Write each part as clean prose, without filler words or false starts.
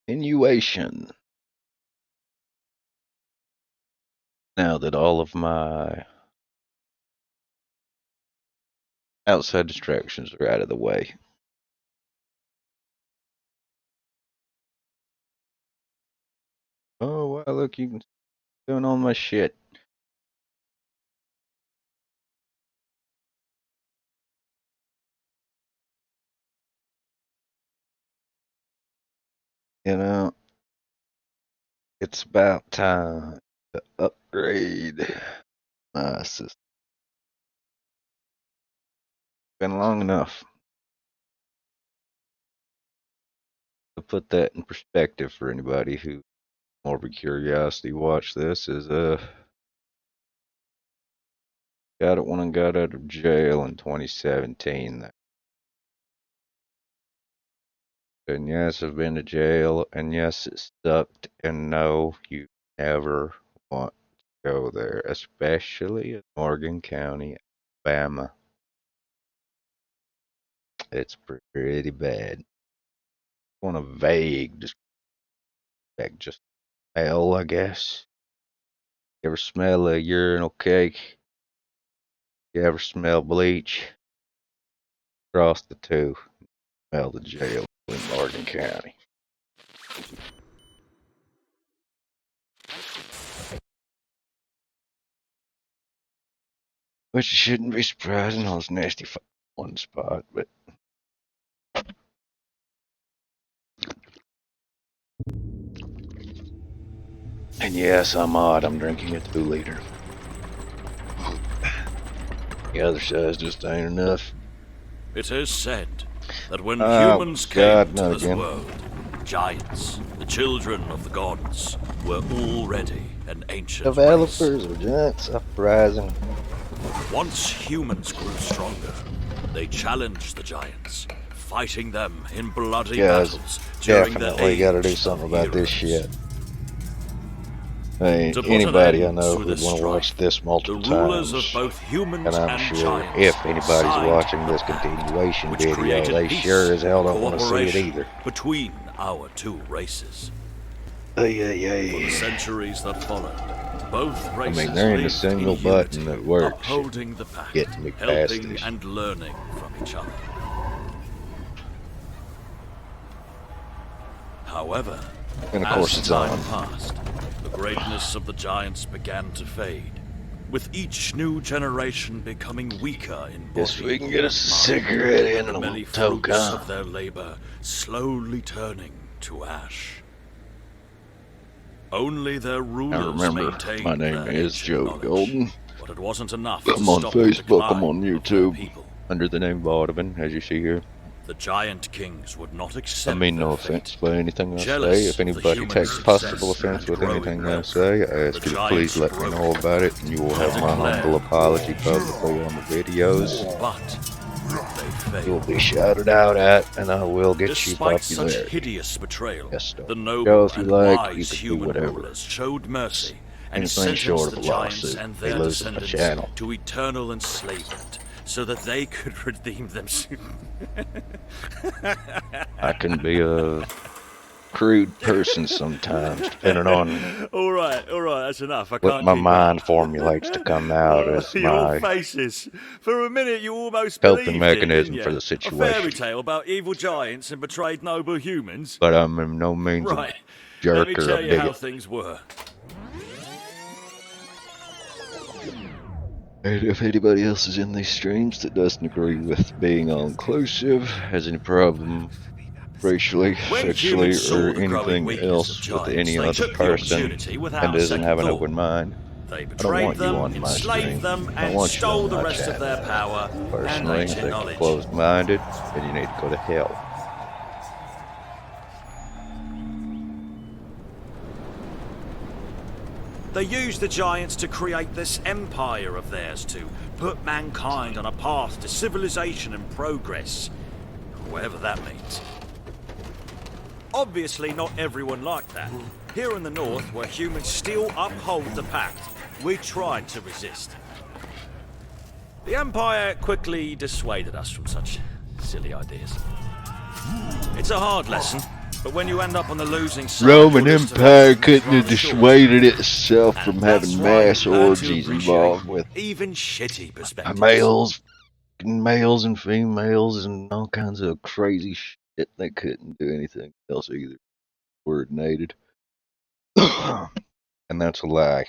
Continuation. Now that all of my outside distractions are out of the way. Oh, wow, look, you can doing all my shit. You know, it's about time to upgrade my system. Been long enough to put that in perspective for anybody who morbid curiosity watch this is got it when I got out of jail in 2017. And yes, I've been to jail, and yes, it sucked, and no, you never want to go there, especially in Morgan County, Alabama. It's pretty bad. On a vague description, just hell, I guess. You ever smell a urinal cake? You ever smell bleach? Cross the two. Smell the jail in Morgan County. Which shouldn't be surprising on this nasty one spot, but and yes, I'm odd. I'm drinking a 2-liter. The other size just ain't enough. It is said that when humans came to this world, giants, the children of the gods, were already an ancient Developers race. of Giants Uprising. Once humans grew stronger, they challenged the giants, fighting them in bloody battles during the definitely gotta do something about this shit. Hey, anybody I know would want to watch this multiple times, of both humans and I'm sure if anybody's watching this continuation video, they sure as hell don't want to see it either. Between our two races. For the centuries that followed, both races I mean, there ain't a single button that works. Upholding the pact, getting me past helping this. and learning from each other. However, and of course as it's time on. passed, the greatness of the giants began to fade, with each new generation becoming weaker in body. Guess we can get us a cigarette in the and many a toke fruits on. of their labor slowly turning to ash. Only their rulers maintained my name their is ancient Joe knowledge, Golden. but it wasn't enough I'm to on stop the Facebook, I'm decline on of their YouTube, people. under the name Vaudeman, as you see here. The giant kings would not I accept mean no their offense fate. by anything I Jealous say. If of the anybody human takes success possible offense and with growing anything I wealth, say, I ask the you to please giants let me broke know about it, and you will have my declared humble apology publicly on the videos. But they You'll failed. be shouted out at, and I will get Despite you such popularity. hideous betrayal, Yes, the go noble if you and like, you wise can do human whatever. rulers showed mercy and Anything short sentenced of the a giants lawsuit, and they their lose my descendants channel. to eternal enslavement, so that they could redeem themselves. I can be a crude person sometimes, depending on all right, that's enough. I what can't my keep mind up. formulates to come out as Your my faces. For a minute, you almost coping believed it, mechanism didn't for you? the A situation. fairy tale about evil giants and betrayed noble humans. But I'm in no means Right. a jerk Let me or tell a you how bigot. things were. And if anybody else is in these streams that doesn't agree with being all-inclusive, has any problem racially, When sexually, humans saw or the growing anything weakness of else with giants, any they other took the person opportunity without and a doesn't second have an thought. open mind, They I don't betrayed want you them, on my enslaved stream. them, I don't and want you stole on the my rest of their channel. power and Personally, I ancient think you're knowledge. closed-minded, and you need to go to hell. They used the giants to create this empire of theirs to put mankind on a path to civilization and progress, whatever that means. Obviously, not everyone liked that. Here in the north, where humans still uphold the pact, we tried to resist. The Empire quickly dissuaded us from such silly ideas. It's a hard lesson, But when you end up on the losing side, Roman your list of Empire options is couldn't have rather short. dissuaded itself And from that's having why mass you learn to orgies appreciate involved with even shitty perspectives. males and females and all kinds of crazy shit. They couldn't do anything else either. Coordinated. And that's a lie.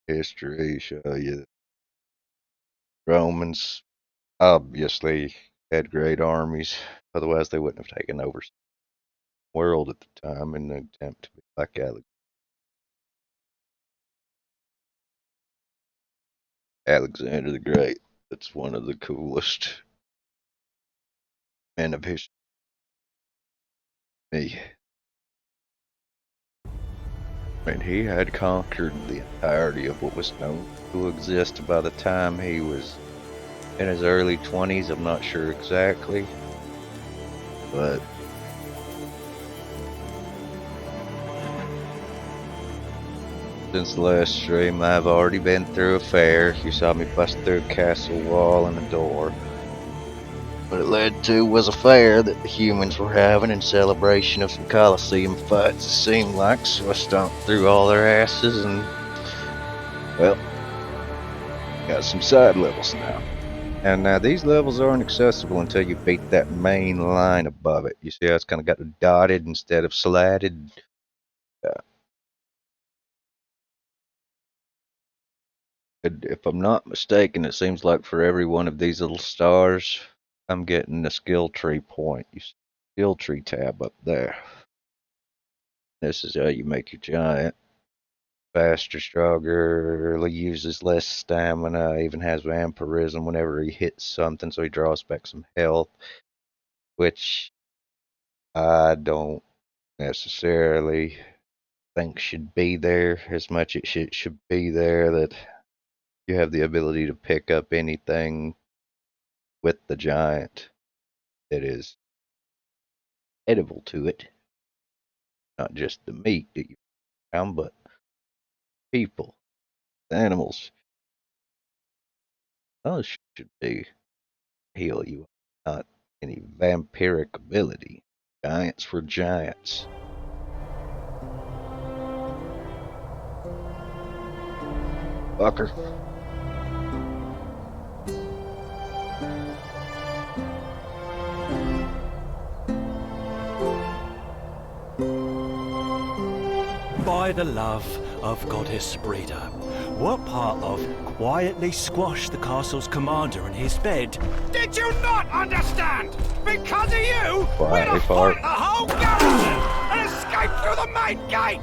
History show you that Romans obviously had great armies. Otherwise, they wouldn't have taken over the world at the time in an attempt to be like Alexander the Great. That's one of the coolest men of history. I mean, he had conquered the entirety of what was known to exist by the time he was in his early 20s. I'm not sure exactly, but since the last stream, I've already been through a fair. You saw me bust through a castle wall and a door. What it led to was a fair that the humans were having in celebration of some Colosseum fights, it seemed like, so I stomped through all their asses and, well, got some side levels now. And now these levels aren't accessible until you beat that main line above it. You see how it's kind of got dotted instead of slatted? If I'm not mistaken, it seems like for every one of these little stars, I'm getting a skill tree point. You see the skill tree tab up there. This is how you make your giant. Faster, stronger, uses less stamina, even has vampirism whenever he hits something, so he draws back some health, which I don't necessarily think should be there as much as it should be there that you have the ability to pick up anything with the giant that is edible to it. Not just the meat that you found, but people, animals. Those should be heal you, not any vampiric ability. Giants for giants. Fucker. By the love of Goddess Breeder, what part of quietly squash the castle's commander in his bed did you not understand? Because of you, we'd have fought the whole garrison and escaped through the main gate!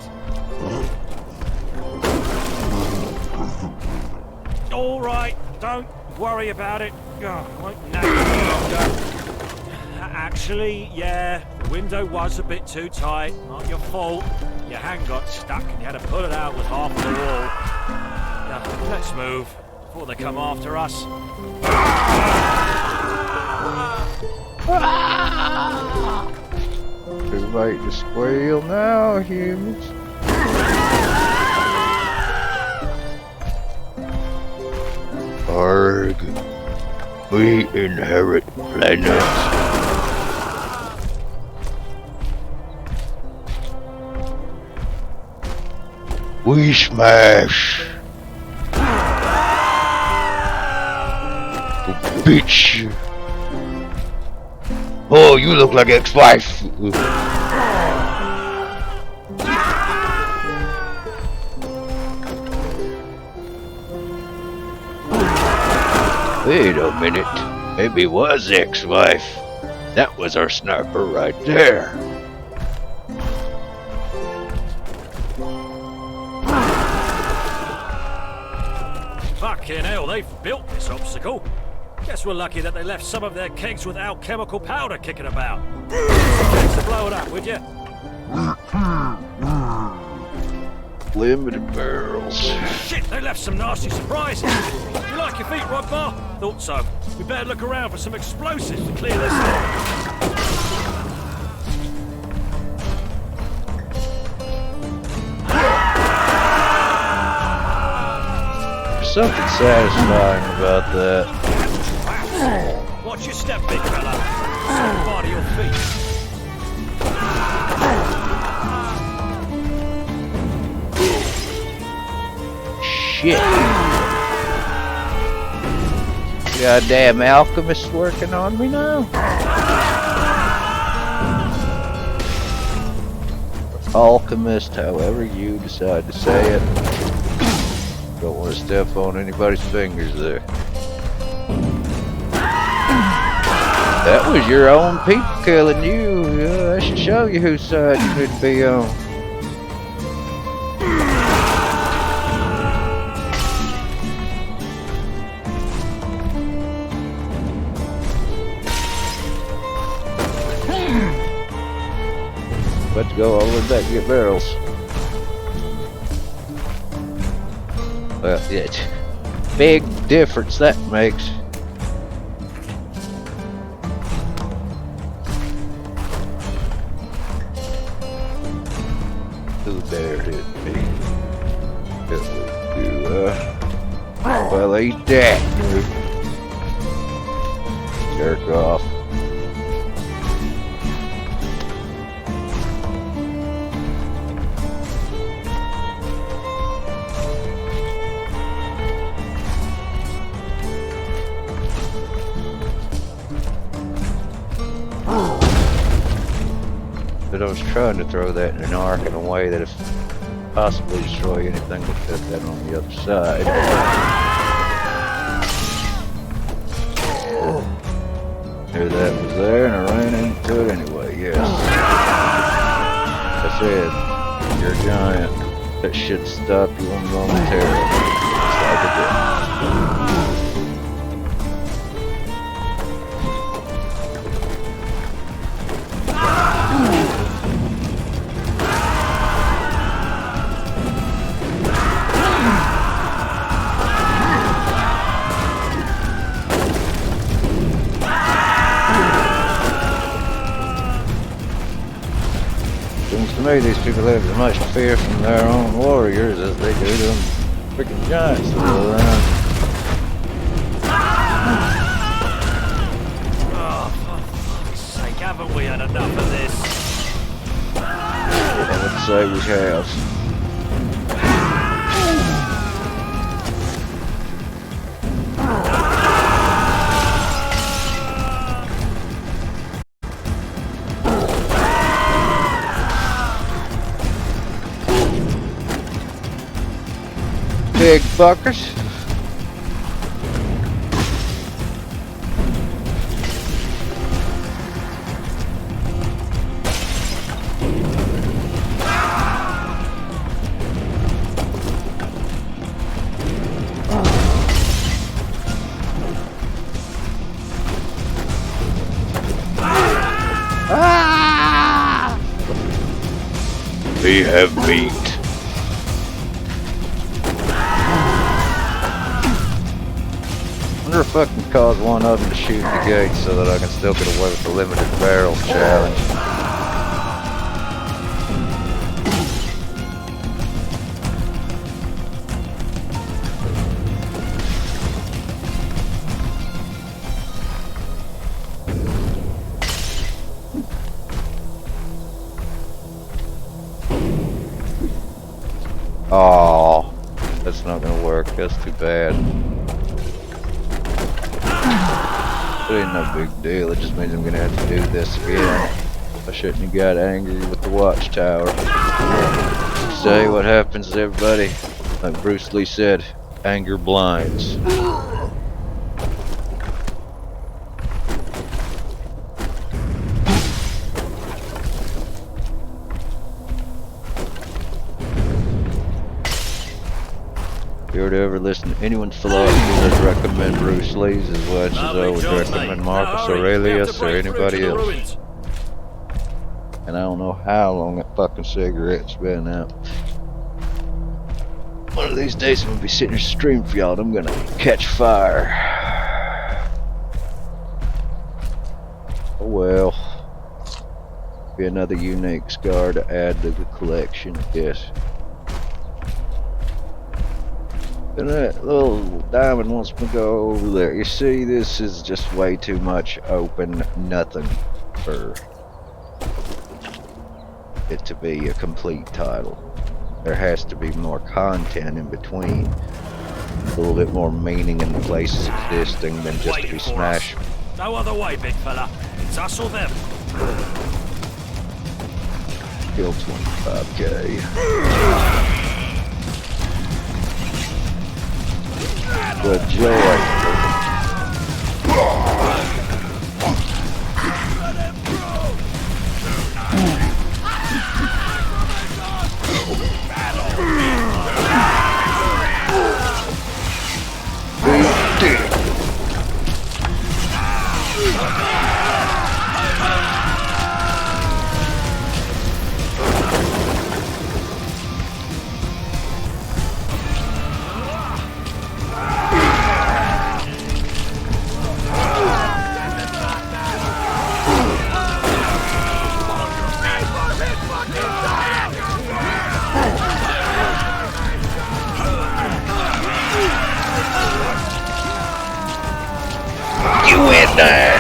All right, don't worry about it. Won't nag you longer. Actually, yeah, the window was a bit too tight. Not your fault. Your hand got stuck and you had to pull it out with half the wall. Now, let's move before they come after us. Too late to squeal now, humans. Arg. We inherit planets. We smash. Bitch. Oh, you look like ex-wife. Wait a minute. Maybe it was ex-wife. That was our sniper right there. Fucking hell, they've built this obstacle. Guess we're lucky that they left some of their kegs with alchemical powder kicking about. Thanks to blow it up, would you? Limited barrels. Shit, they left some nasty surprises. You like your feet, Rodbar? Thought so. We better look around for some explosives to clear this up. Something satisfying about that. Watch your step, big fella. Somebody your feet. shit. Goddamn alchemist working on me now. Alchemist, however you decide to say it. Don't want to step on anybody's fingers there. That was your own people killing you. I should show you whose side you should be on. Let's go all the way back and get barrels. Well, it's big difference that makes. Who dare hit me? Well, eat that, dude. Jerk off. But I was trying to throw that in an arc in a way that if possibly destroy anything that fit that on the other side. Knew that was there and I ran into it anyway, yes. I said, you're a giant. That should stop you momentarily. Just like it did. Seems to me these people have as much fear from their own warriors as they do them freaking giants that go around. Oh, for fuck's sake, haven't we had enough of this? I would say we have. Big fuckers. Ah! We have meat. I wonder if I can cause one of them to shoot the gate so that I can still get away with the limited barrel challenge. Oh, that's not gonna work. That's too bad. It ain't no big deal. It just means I'm gonna have to do this again. I shouldn't have got angry with the watchtower. Say what happens to everybody. Like Bruce Lee said, anger blinds. If you were to ever listen to anyone's philosophy, I'd recommend Bruce Lee's as much as I would recommend Marcus Aurelius or anybody else. And I don't know how long that fucking cigarette's been out. One of these days I'm gonna be sitting here streaming for y'all and I'm gonna catch fire. Oh well. Be another unique scar to add to the collection, I guess. And that little diamond wants me to go over there. You see, this is just way too much open nothing for it to be a complete title. There has to be more content in between. A little bit more meaning in the places existing than just to Waiting be for us. smashed. No other way, big fella. It's us or them. Kill 25k. Good joy. You in there!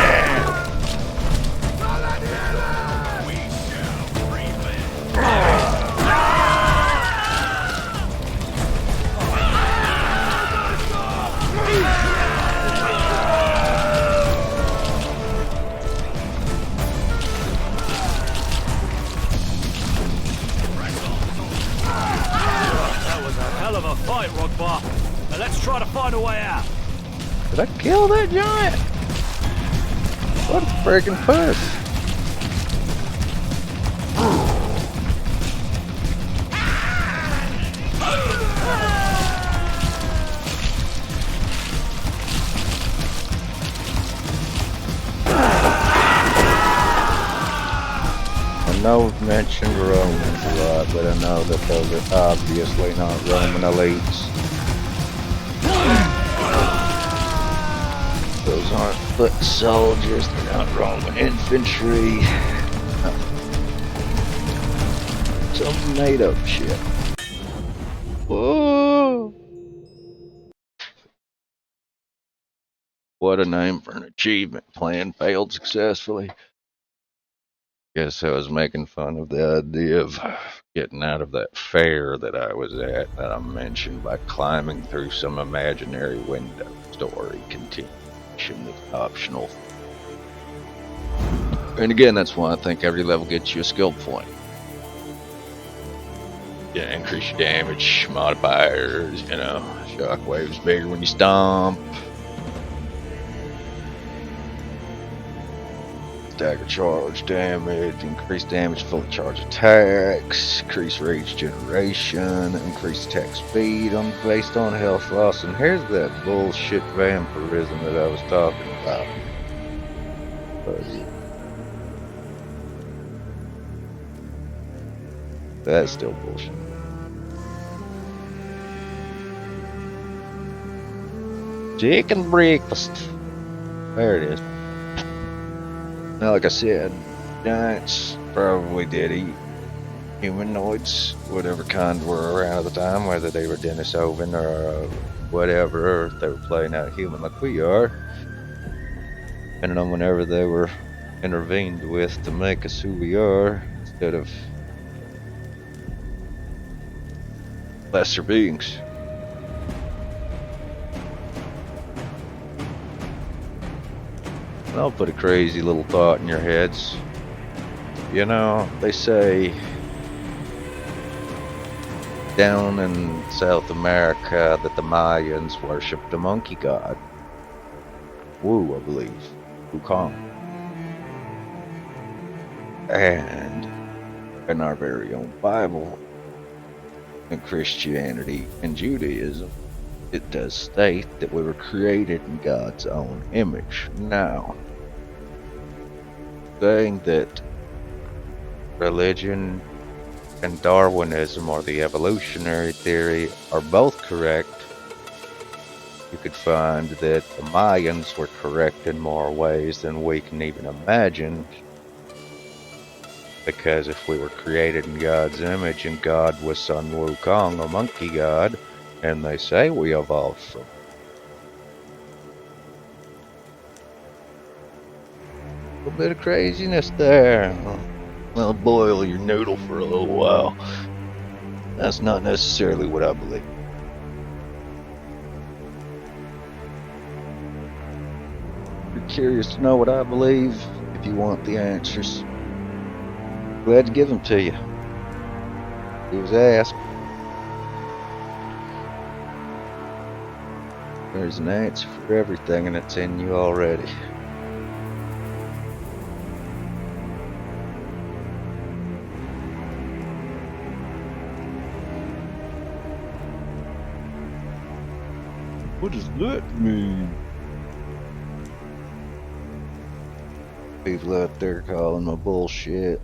That was a hell of a fight, Rogbar. Now let's try to find a way out. Did I kill that giant? What a friggin' puss! I know we've mentioned Romans a lot, but I know that those are obviously not Roman elites. Those aren't foot soldiers, they're not Roman infantry. Some made up shit. Whoa! What a name for an achievement. Plan failed successfully. Guess I was making fun of the idea of getting out of that fair that I was at that I mentioned by climbing through some imaginary window. Story continuation with optional. And again, that's why I think every level gets you a skill point. Yeah, increase your damage, modifiers, shockwaves bigger when you stomp. Dagger charge damage, increase damage, fully charge attacks, increase rage generation, increase attack speed based on health loss, and here's that bullshit vampirism that I was talking about. That's still bullshit. Chicken breakfast. There it is. Now, like I said, giants probably did eat humanoids, whatever kind were around at the time, whether they were Denisovan or whatever, or if they were playing out human like we are, depending on whenever they were intervened with to make us who we are, instead of lesser beings. I'll put a crazy little thought in your heads. You know, they say down in South America that the Mayans worshipped a monkey god. Wu, I believe. Wukong. And in our very own Bible, in Christianity and Judaism, it does state that we were created in God's own image. Now, saying that religion and Darwinism, or the evolutionary theory, are both correct, you could find that the Mayans were correct in more ways than we can even imagine. Because if we were created in God's image and God was Sun Wukong, a monkey god, and they say we evolved from a little bit of craziness there. Well, boil your noodle for a little while. That's not necessarily what I believe. curious to know what I believe, if you want the answers, glad to give them to you. He was asked. There's an answer for everything, and it's in you already. What does that mean? People out there calling my bullshit.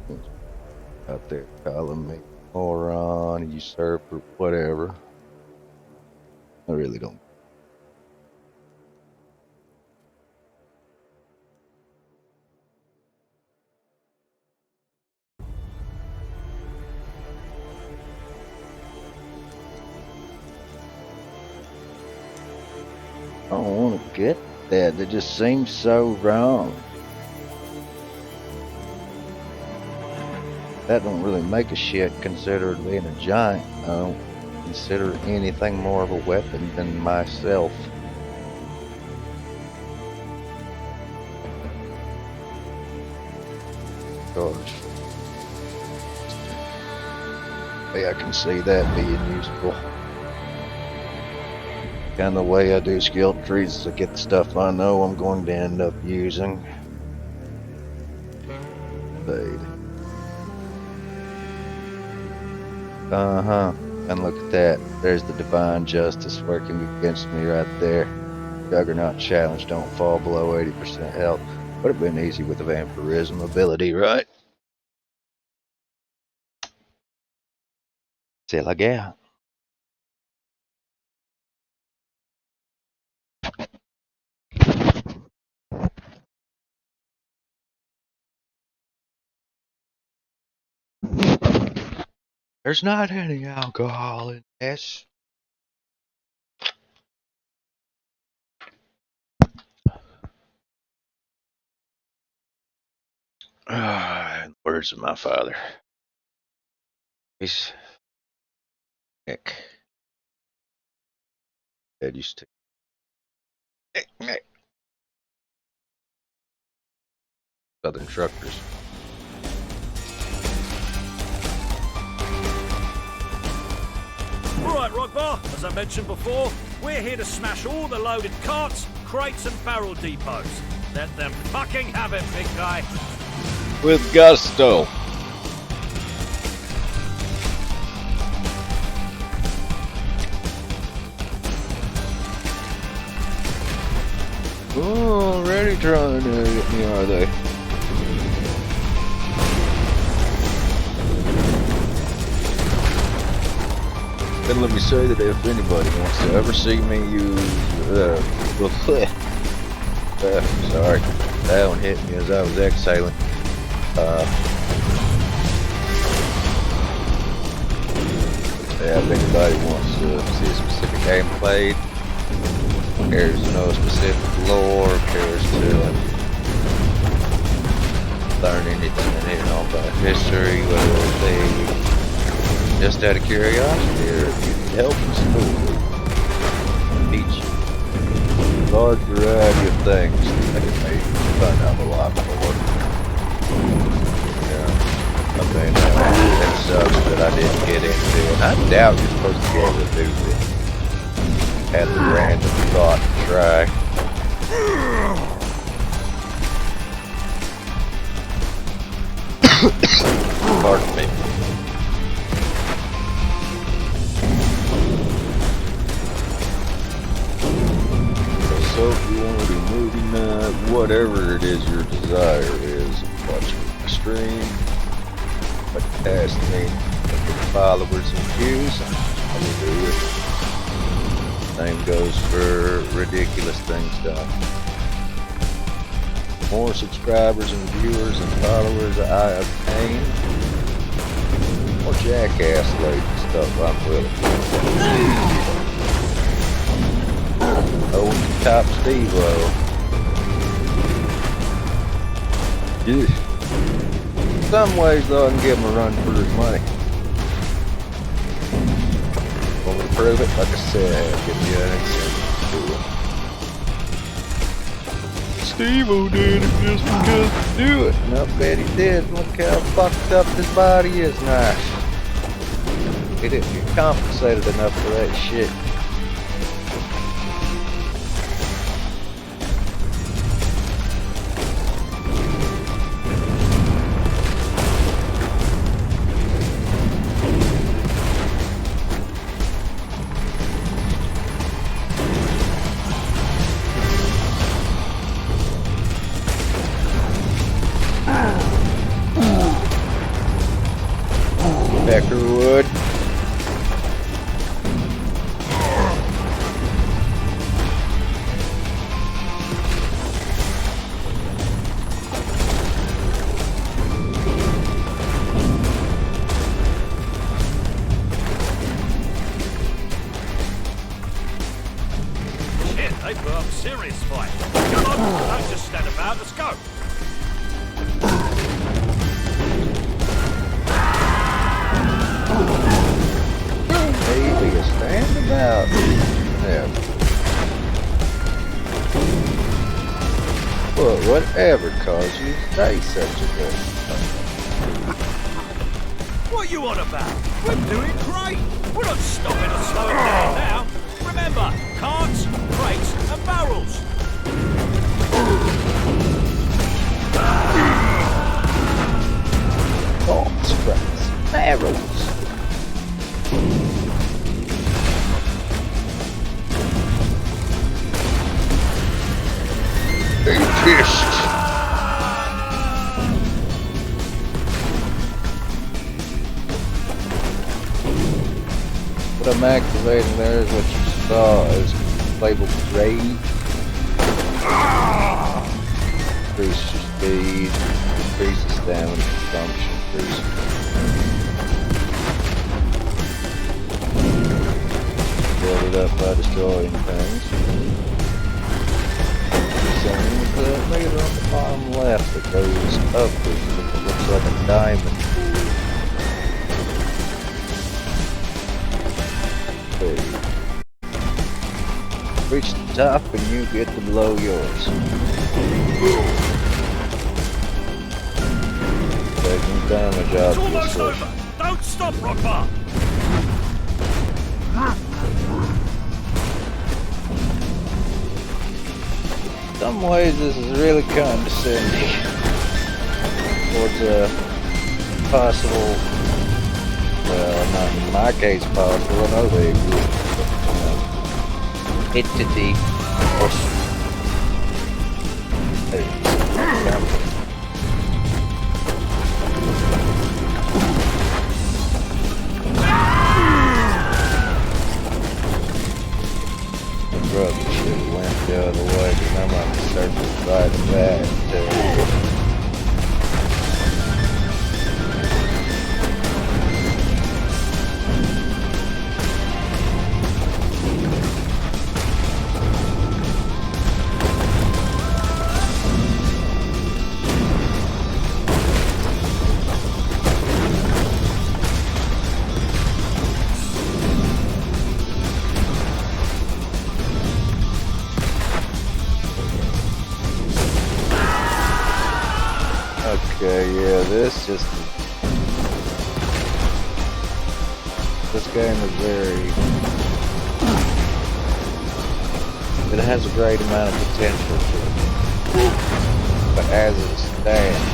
Out there calling me moron, usurper, whatever. I really don't. I don't want to get that. That just seems so wrong. That don't really make a shit considered being a giant. I don't consider anything more of a weapon than myself. Gosh. Yeah, I can see that being useful. Kind of the way I do skill trees is to get the stuff I know I'm going to end up using. Fade. And look at that. There's the divine justice working against me right there. Juggernaut challenge, don't fall below 80% health. Would have been easy with the vampirism ability, right? C'est la guerre. There's not any alcohol in this. Words of my father. He's Nick. Dad used to. Nick. Southern truckers. Alright, Rockbar, as I mentioned before, we're here to smash all the loaded carts, crates and barrel depots. Let them fucking have it, big guy. With gusto. Oh, already trying to get me, are they? Then let me say that if anybody wants to ever see me use, sorry, that one hit me as I was exhaling. Yeah, if anybody wants to see a specific game played, cares to know specific lore, cares to learn anything in it all about history, whether it be just out of curiosity or if you need help in school, teach a large variety of things that can make you find out a lot more. Yeah, I mean, that sucks that I didn't get into it. I doubt you're supposed to be able to do this. Had the random thought to try. Pardon me. So if you want to do movie night, whatever it is your desire is, watch my stream, podcast me, look at followers and views, I will do it. Same goes for ridiculous things done. The more subscribers and viewers and followers I obtain, the more jackass laden stuff I'm willing to do. Oh, top Steve-O. In some ways, though, I can give him a run for his money. Want me to prove it? Like I said, give you an incentive to do it. Steve-O did it just because to do it. And I bet he did. Look how fucked up his body is now. He didn't get compensated enough for that shit. Peckerwood. Shit, they put up a serious fight. Come on, don't just stand about, let's go. Maybe a standabout. Yeah. But whatever caused you to stay such a good. What you on about? We're doing great. We're not stopping or slowing down now. Remember, carts, crates and barrels. Carts, crates, barrels. They pissed. What I'm activating there is what you saw is labeled rage. Increase your speed, increase the stamina consumption, build it up by destroying things. Right on the bottom left, it goes upwards. It looks like a diamond. Reach the top and you get to blow yours. Taking damage out It's of almost the over. Don't stop, Rockbar. In some ways this is really condescending towards a possible, well, not in my case possible, I know they exist, but, entity or brother should have went the other way, because I'm on the surface right back. Okay, yeah, this game is it has a great amount of potential to it. But as it stands,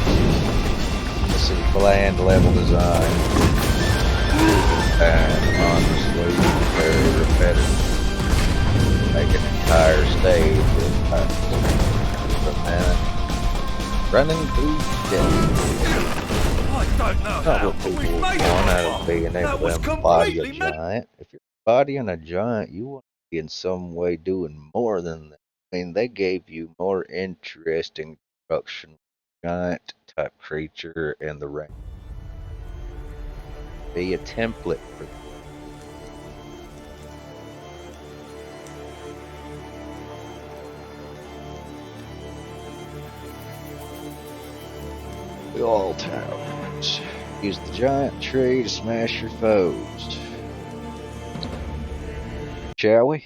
this is bland level design. And honestly, very repetitive. Make an entire stage with a minute. Running through death. I don't know Not how, what but people we've would made want out it. of being That able was to embody a completely meant. giant. If you're bodying a giant, you want to be in some way doing more than that. I mean, they gave you more interesting construction, giant type creature, and the range. Be a template for the all towers. Use the giant tree to smash your foes. Shall we?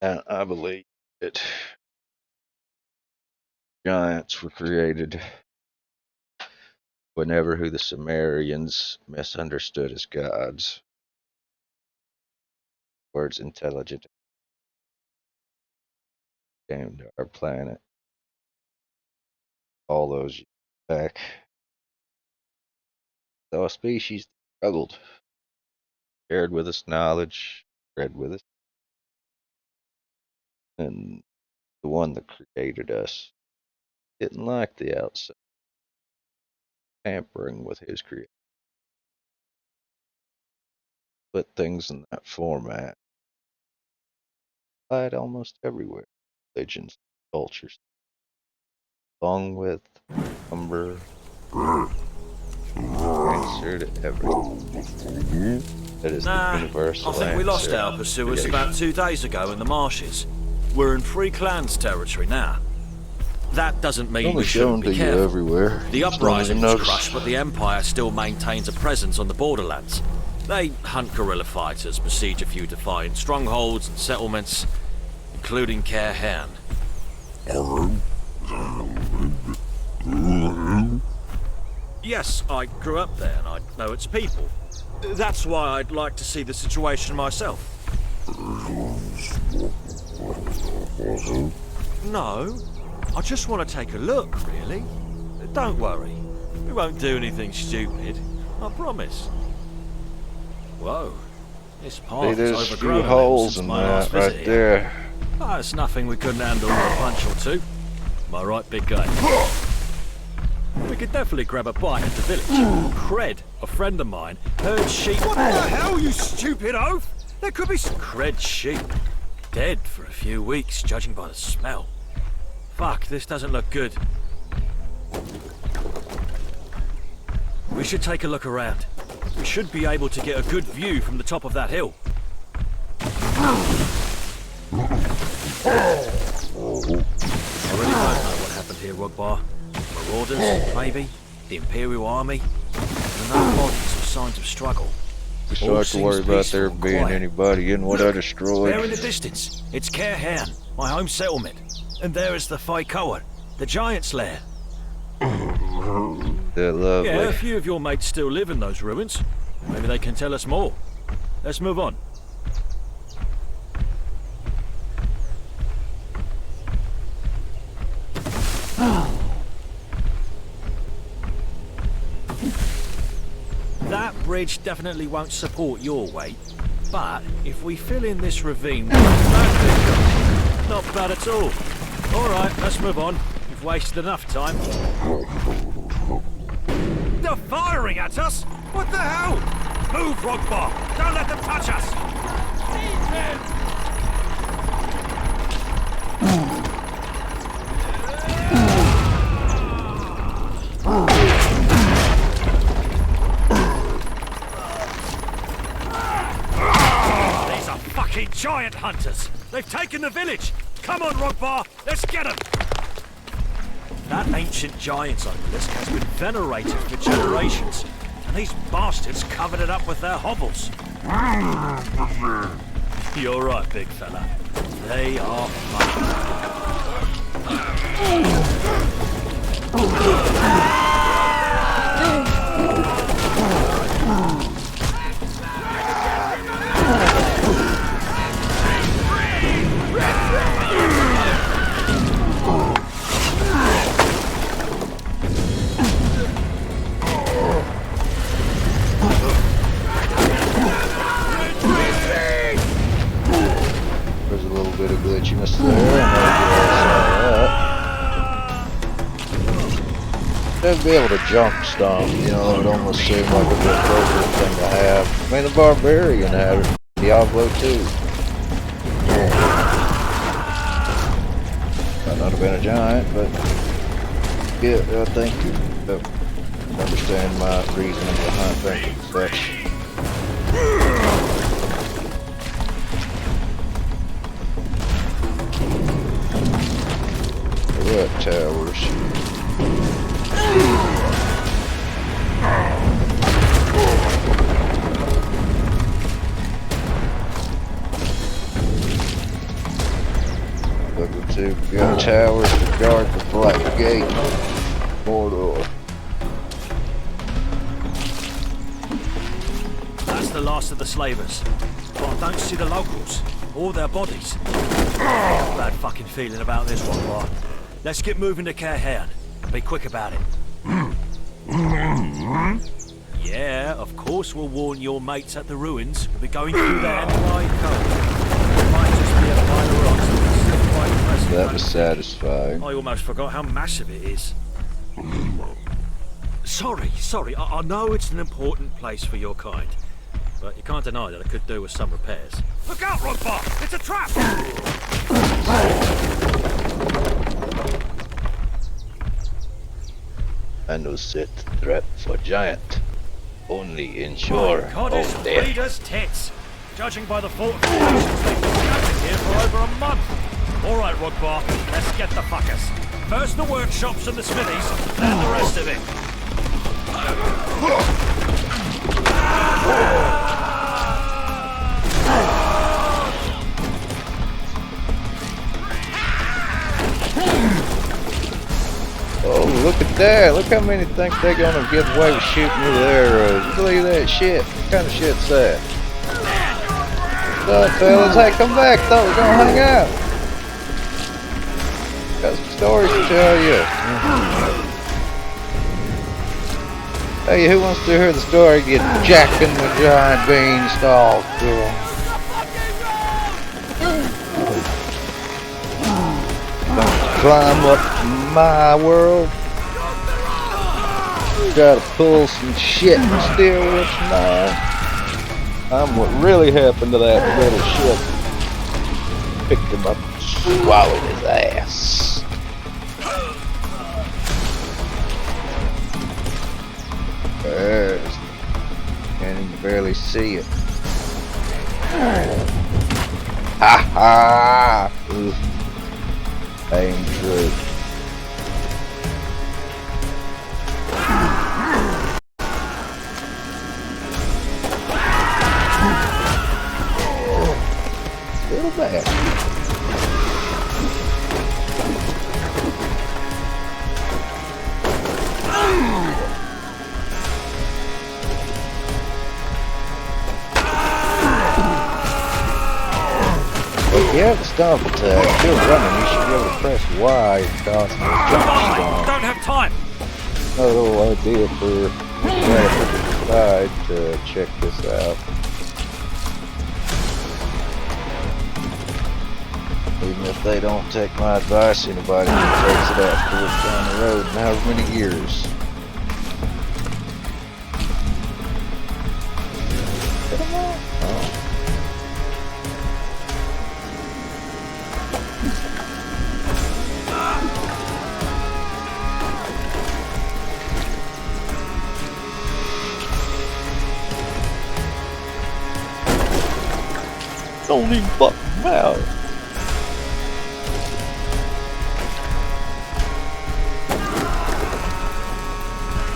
And I believe that giants were created whenever who the Sumerians misunderstood as gods. Words intelligent came to our planet all those years back. So a species struggled, shared with us knowledge, spread with us, and the one that created us didn't like the outside tampering with his creation. Put things in that format, applied almost everywhere, religions, cultures, along with number, answer to everything. That is the Nah, I universal think we lost answer. our pursuers about 2 days ago in the marshes. We're in Free Clans territory now. That doesn't mean we shouldn't be careful. Everywhere. The Uprising was crushed, but the Empire still maintains a presence on the borderlands. They hunt guerrilla fighters, besiege a few defiant strongholds and settlements, including Cairn. Yes, I grew up there and I know its people. That's why I'd like to see the situation myself. No, I just want to take a look, really. Don't worry. We won't do anything stupid. I promise. Whoa. This path See, is there's a few overgrown holes since in my last that visit right here. there. Ah, it's nothing we couldn't handle with a punch or two. Am I right, big guy? We could definitely grab a bite at the village. Cred, a friend of mine, heard sheep. What the hell, you stupid oaf? There could be some Cred sheep. Dead for a few weeks, judging by the smell. Fuck, this doesn't look good. We should take a look around. We should be able to get a good view from the top of that hill. I really don't know what happened here, Rugbar. Marauders, maybe? The Imperial Army? There are no bodies or signs of struggle. We still have to worry about there being anybody in what I destroyed. There in the distance, it's Cairn, my home settlement. And there is the Faikoa, the Giant's lair. That lovely. Yeah, a few of your mates still live in those ruins. Maybe they can tell us more. Let's move on. That bridge definitely won't support your weight, but if we fill in this ravine, not bad at all. All right, let's move on. We've wasted enough time. They're firing at us! What the hell? Move, Rogbar! Don't let them touch us! These are fucking giant hunters! They've taken the village! Come on, Rogbar! Let's get them! That ancient giant's obelisk has been venerated for generations, and these bastards covered it up with their hovels. You're right, big fella. They are There's a little bit of glitchiness there. They'd be able to jump stomp, you know, it would almost seem like a bit appropriate thing to have. I mean, the Barbarian had it, Diablo 2. Might not have been a giant, but yeah, I think you understand my reasoning behind thinking such. What towers? Two gun towers to guard the black gate. Corridor. That's the last of the slavers. But I don't see the locals. Or their bodies. Bad fucking feeling about this one, Bar. Let's get moving to Cairn. Be quick about it. Yeah, of course we'll warn your mates at the ruins. We'll be going through there and wide cold. It might just be a pile of rocks, but it's still quite impressive. That was satisfying. I almost forgot how massive it is. Sorry. I know it's an important place for your kind. But you can't deny that I could do with some repairs. Look out, Rodbar! It's a trap! And was set trap for giant. Only inshore. Goddess Oh, there. Reader's tits! Judging by the fortifications they've been gathered here for over a month. Alright, Rodbar, let's get the fuckers. First the workshops and the smithies, then the rest of it. Oh, look at that. Look how many think they're gonna get away with shooting with arrows. Look at that shit. What kind of shit's that? What's up, fellas? Hey, come back. Thought we were gonna hang out. Got some stories to tell you. Hey, who wants to hear the story? Get jacking the giant beanstalk. Climb up my world. Gotta pull some shit and steal what's mine. I'm what really happened to that little shit. Picked him up and swallowed his ass. There's, can't even barely see it. Ha ha! Ain't true. Little bad. If you have the stomp attack, if you're running, you should be able to press Y and cause some jump stomp. Don't have time! Another little idea for side to check this out. Even if they don't take my advice, anybody who takes it afterwards down the road in however many years. Come on. Oh. Don't even fuck them out.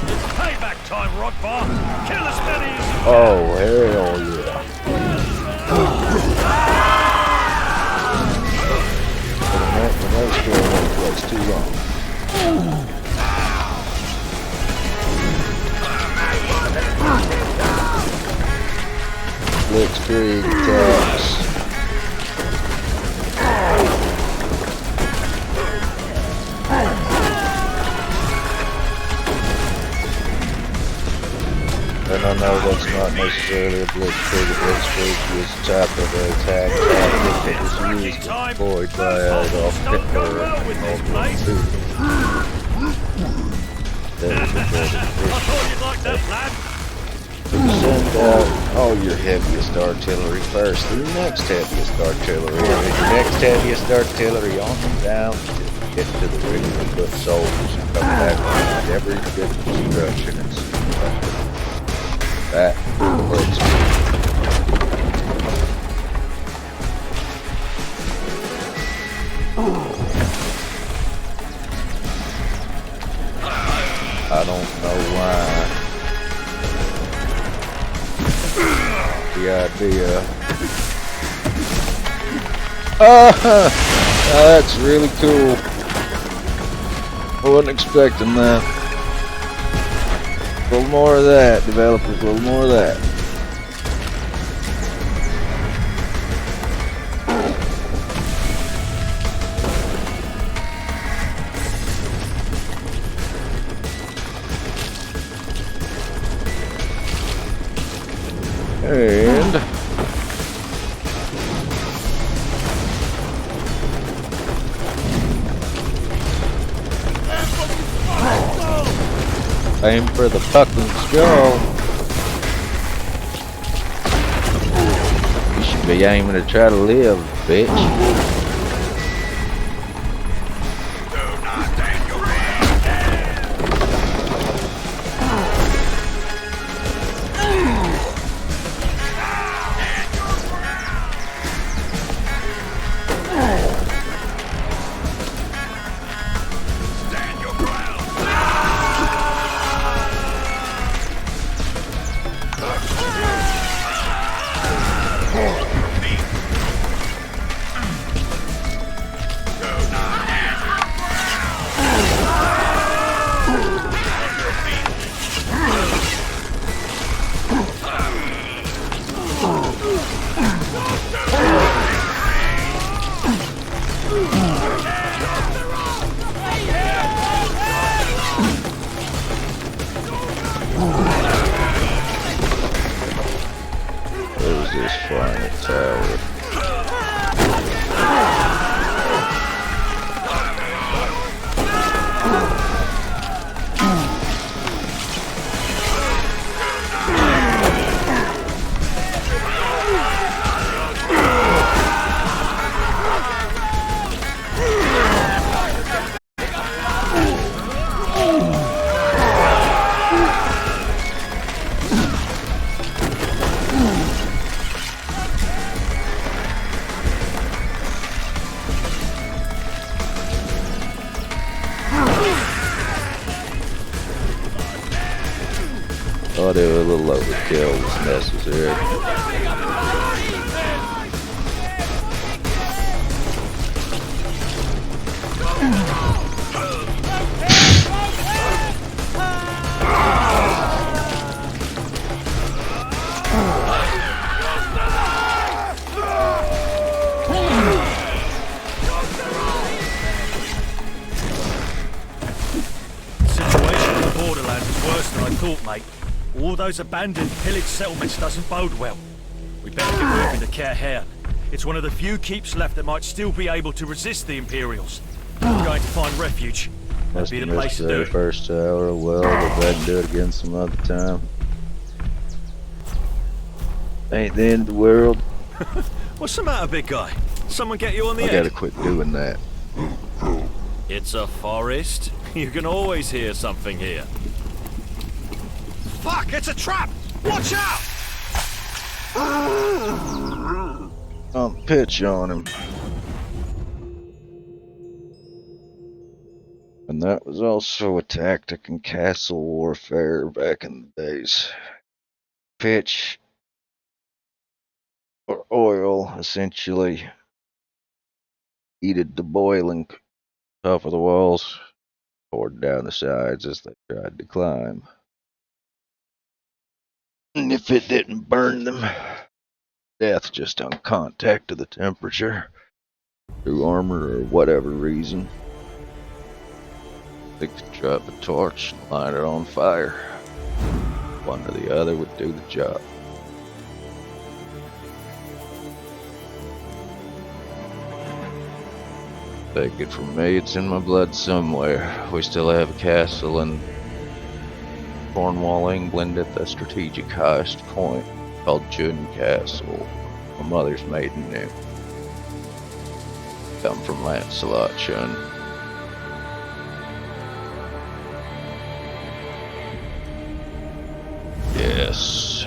It's payback time, Rodbar! Kill as many as you can! Oh, hell yeah. But never stay in one place too long. Blitzkrieg attacks. And I know that's not necessarily a blitzkrieg. A blitzkrieg was a type of attack tactic that was used and employed by Adolf Hitler in World War II. That was I thought you'd like that, lad! Send out all your heaviest artillery first, the next heaviest artillery, and then your next heaviest artillery on them down to get to the regular foot soldiers and come back with every bit of destruction and stuff. That works. I don't know why. The idea. That's really cool. I wasn't expecting that. A little more of that, developers, a little more of that. And aim for the fucking skull. You should be aiming to try to live, bitch. Where's this final tower? Thought it was a little overkill, was necessary. Situation in the borderlands is worse than I thought, mate. All those abandoned, pillaged settlements doesn't bode well. We better get moving to Care. It's one of the few keeps left that might still be able to resist the Imperials. We're going to find refuge. That'd be the place to do it. First tower, well, go back and do it again some other time. Ain't the end of the world. What's the matter, big guy? Someone get you on the I edge? gotta quit doing that. It's a forest. You can always hear something here. Fuck, it's a trap! Watch out! I'll pitch on him. And that was also a tactic in castle warfare back in the days. Pitch or oil essentially heated the boiling top of the walls, poured down the sides as they tried to climb. And if it didn't burn them, death just on contact to the temperature, through armor or whatever reason. They could drop a torch and light it on fire. One or the other would do the job. Take it from me, it's in my blood somewhere. We still have a castle in Cornwall, England at the strategic highest point called June Castle, my mother's maiden name. Come from Lancelot, Chun. Yes.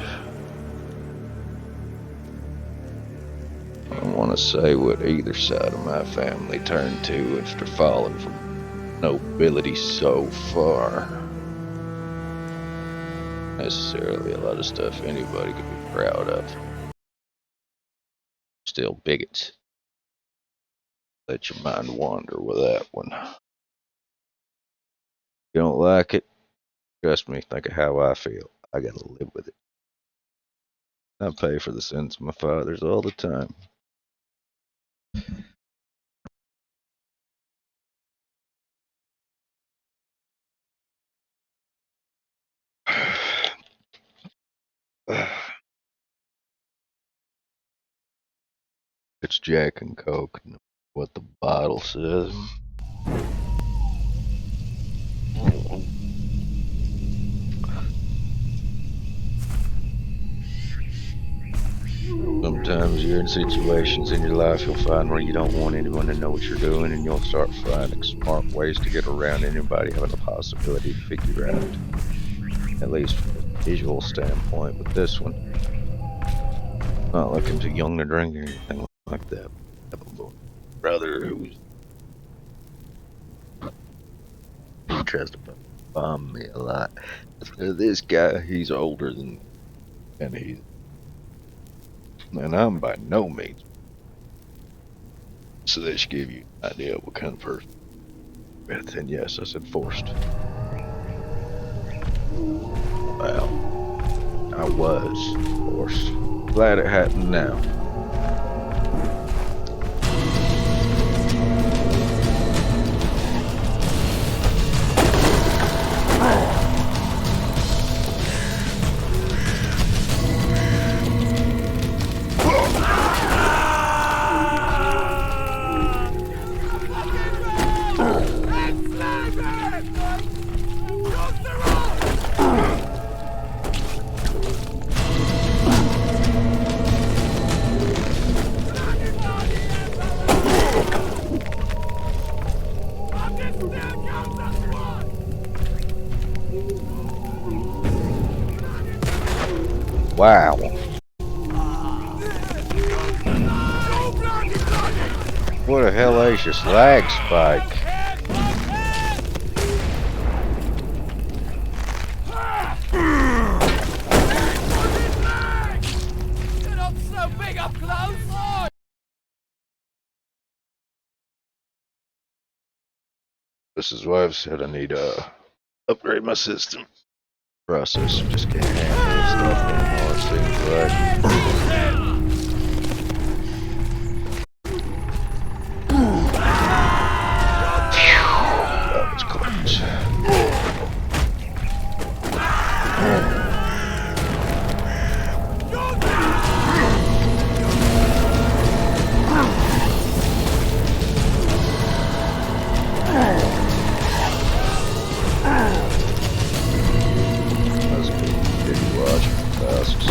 I don't want to say what either side of my family turned to after falling from nobility so far. Necessarily a lot of stuff anybody could be proud of. Still bigots. Let your mind wander with that one. You don't like it? Trust me, think of how I feel. I gotta live with it. I pay for the sins of my fathers all the time. It's Jack and Coke, what the bottle says. Sometimes you're in situations in your life you'll find where you don't want anyone to know what you're doing, and you'll start finding smart ways to get around anybody having the possibility to figure out, at least from a visual standpoint. But this one, not looking too young to drink or anything like that. I have a little brother who tries to bomb me a lot. This guy, he's older than me, and I'm by no means. So that should give you an idea of what kind of person. And yes, I said forced. Well, I was forced. Glad it happened now. Wow. What a hellacious lag spike. This is why I've said I need to upgrade my system. Process just can't handle this stuff anymore, it seems like. That was close. That's good. Did you watch tasks?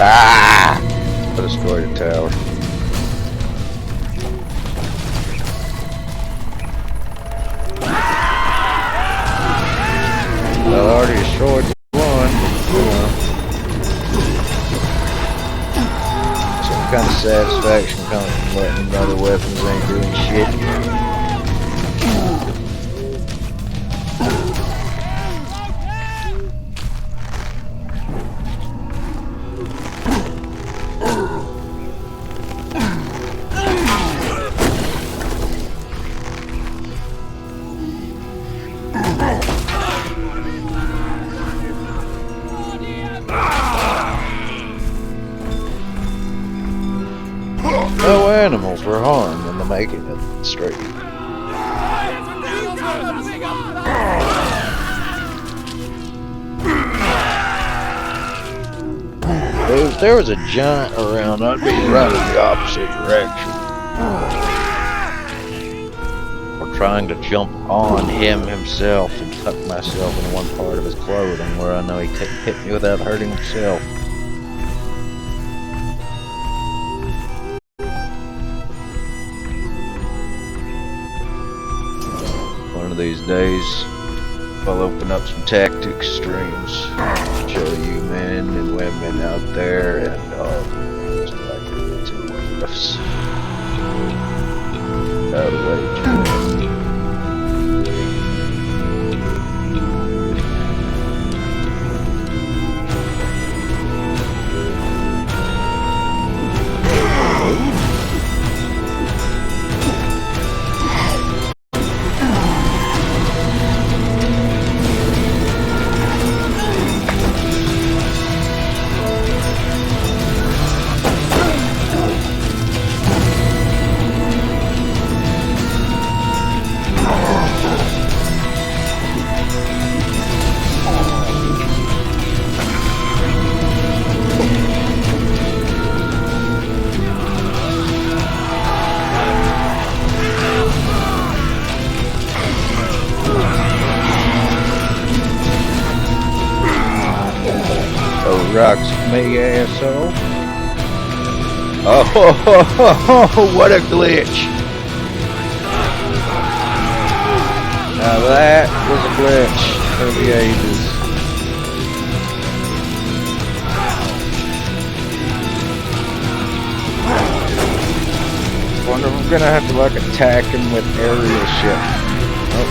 Ah! I destroyed a tower. I already destroyed one. Some kind of satisfaction comes from letting other weapons ain't doing shit. No animals were harmed in the making of the street. If there was a giant around, I'd be running the opposite direction. Or trying to jump on him himself and tuck myself in one part of his clothing where I know he couldn't hit me without hurting himself. of these days, I'll open up some tactics streams, show you men and women out there and just like to riffs. Out of the way, rocks me, asshole. Oh, what a glitch. Now that was a glitch for the ages. Wonder if I'm gonna have to like attack him with aerial ship. Oh.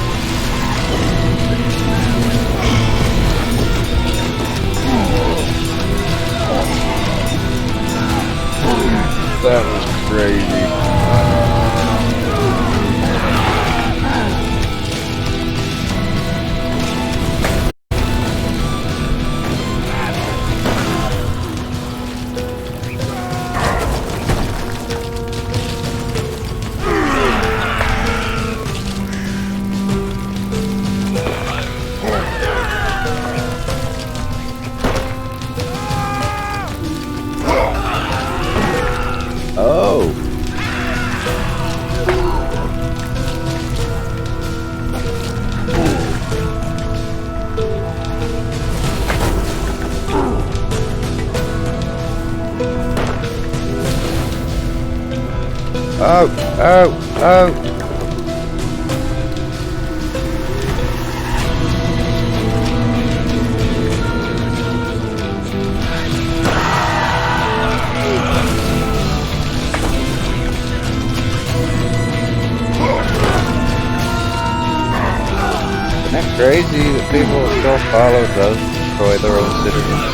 That was crazy. Oh. Oh, oh, oh. Isn't that crazy that people still follow those destroy their own citizens?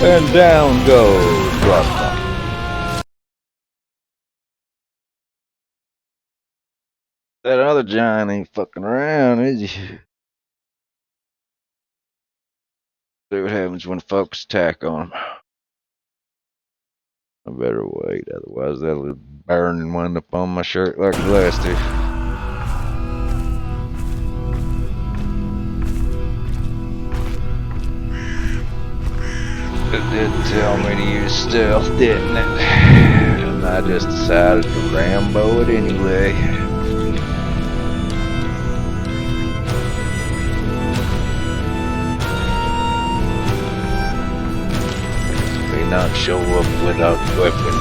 And down goes Rasta. That other giant ain't fucking around, is he? See what happens when folks attack on him. I better wait, otherwise that'll burn and wind up on my shirt like the last two. It did tell me to use stealth, didn't it? And I just decided to Rambo it anyway. May not show up without weapon.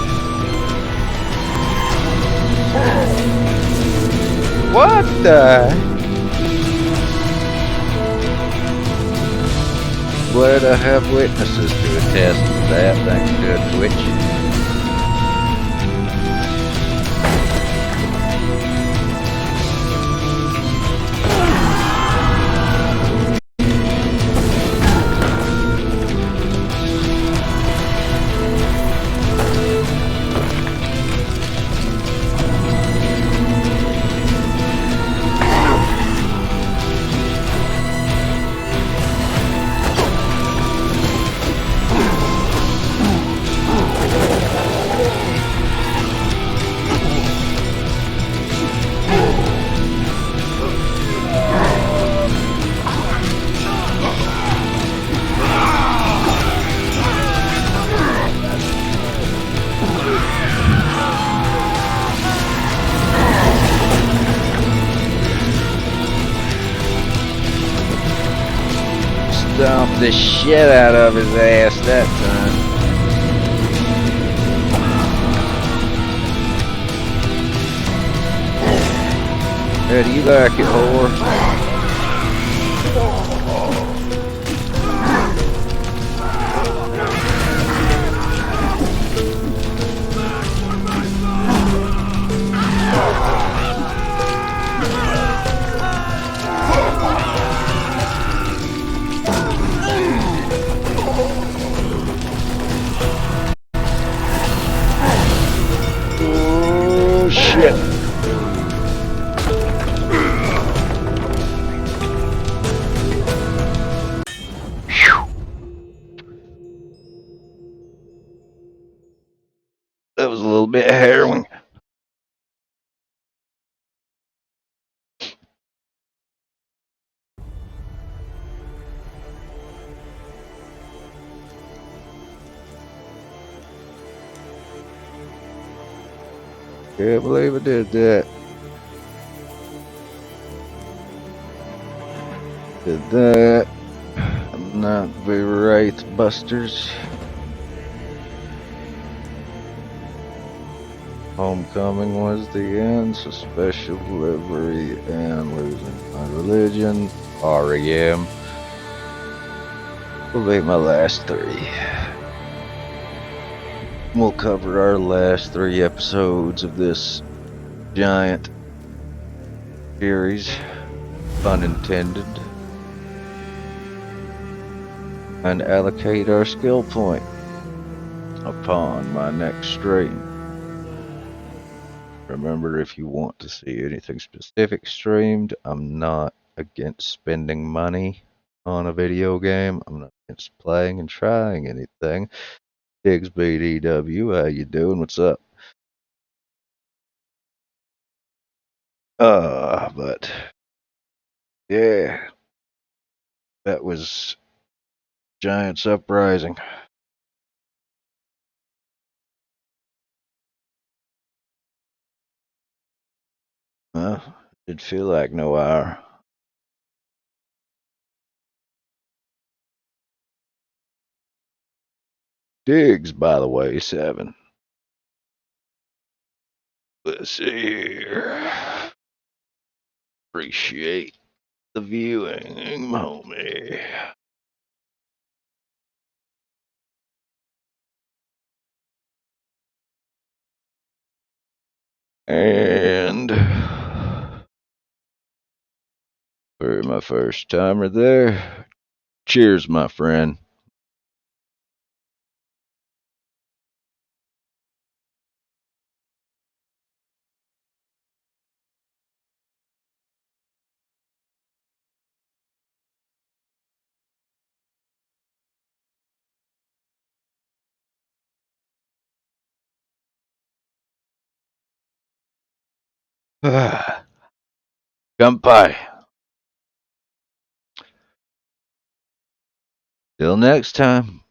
What the? Glad I have witnesses to attest to that, thanks to a Twitch. the shit out of his ass that time. How do you like it, whore? Oh, shit. That was a little bit harrowing. Can't believe I did that. Did that. I'm not very right, Busters. Homecoming was the end, so special delivery and losing my religion. REM will be my last three. We'll cover our last 3 episodes of this giant series, pun intended, and allocate our skill point upon my next stream. Remember, if you want to see anything specific streamed, I'm not against spending money on a video game. I'm not against playing and trying anything. Diggs BDW, how you doing? What's up? But yeah, that was Giants Uprising. Well, it feel like no hour. Diggs, by the way, 7. Let's see here. Appreciate the viewing, homie. And for my first timer there, cheers, my friend. Kampai. Till next time.